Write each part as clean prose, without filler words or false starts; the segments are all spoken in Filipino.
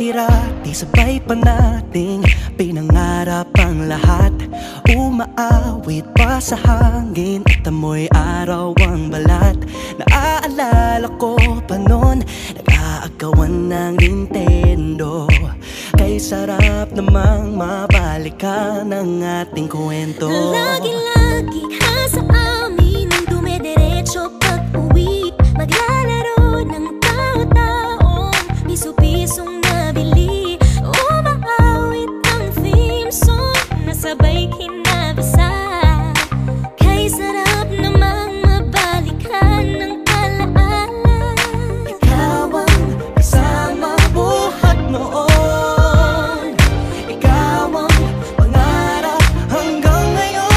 Dati-rati sabay pa nating pinangarap ang lahat. Umaawit pa sa hangin at amoy araw ang balat. Naaalala ko pa noon, nag-aagawan ng Nintendo. Kay sarap namang mabalikan ang ating kwento. Lagi-lagi ka sa amin ang dumediretso pag-uwi. Maglalaro ng tao-taong piso-pisong nabili. Umaawit ang theme song na sabay kinabasa. Kay sarap namang mabalikan ng alaala. Ikaw ang kasama buhat noon. Ikaw ang pangarap hanggang ngayon.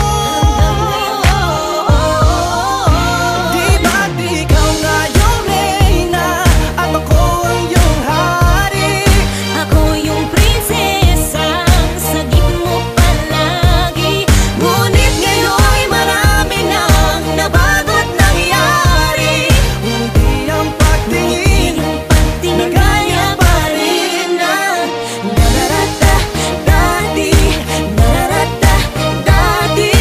Di ba't ikaw nga yung reyna at ako ang iyong hari? Ako yung prinsesang sagip mo palagi. Ngunit ngayon'y marami nang nabago't nangyari. Hindi ang pagtingin na gaya pa rin ng nararata dati. Nararata dati.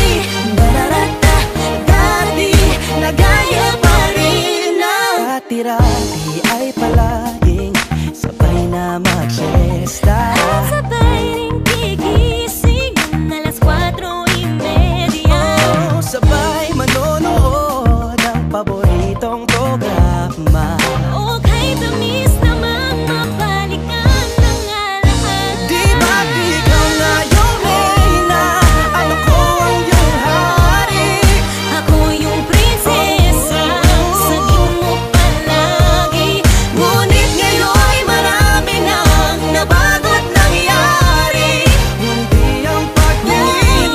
Nararata dati. Na gaya pa rin ng dati-rati ay palaging sabay na mag-siesta. At sabay ring gigising ng alas 4:30. Oh, sabay manonood ng paboritong programa. O kay tamis namang mabalikan ng alaala. Di ba't ikaw nga yung reyna at ako ang iyong hari? Ako yung prinsesa, sagip mo palagi. Ngunit ngayon'y marami nang nabago't nangyari. Hindi ang pagtingin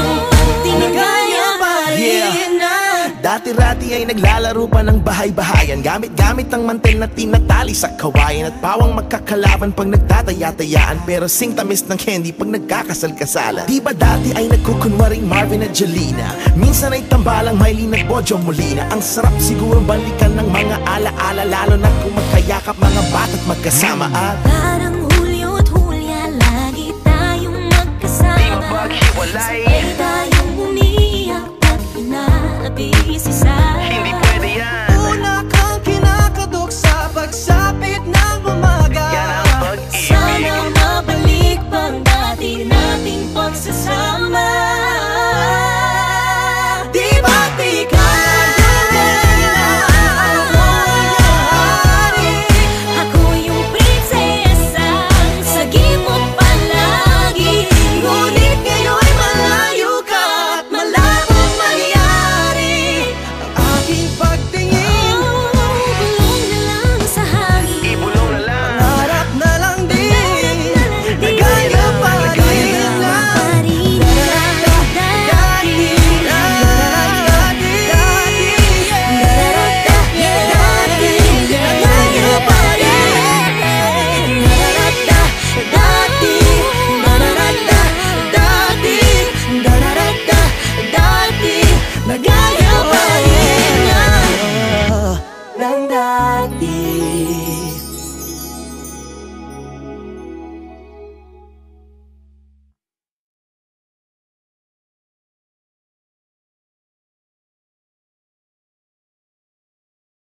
na gaya pa rin ng Dati-rati ay naglalaro pa ng bahay-bahayan, gamit-gamit ang mantel na tinatali sa kawayan. At pawang magkakalaban pag nagtataya-tayaan, pero sing tamis ng candy pag nagkakasal-kasalan. Di ba dati ay nagkukunwaring Marvin at Jelena? Minsan ay tambalang Mylene at Bojo Molina. Ang sarap siguro balikan ng mga ala-ala, lalo na kung magkayakap mga bata't magkasama. At Parang Hulyo at Hulya, lagi tayong magkasama. Di mapaghiwalay. Sabay tayong umiyak at inaabis isa. hindi pwede yan. una kang kinakadok sa pagsapit ng umaga. Yan ang pag-ibig. Sana mabalik pang dati nating pagsasama. Di ba't ikaw yung reyna at ako ang iyong hari? Ako yung prinsesa, sagip mo palagi. Ngunit ngayon'y malayo ka at malabong mangyari. Ang aking pagtingin, Bulong na lang sa hangin. Ibulong na lang. harap na lang din. Nagaya pa rin na nagaya pa rin ng dati.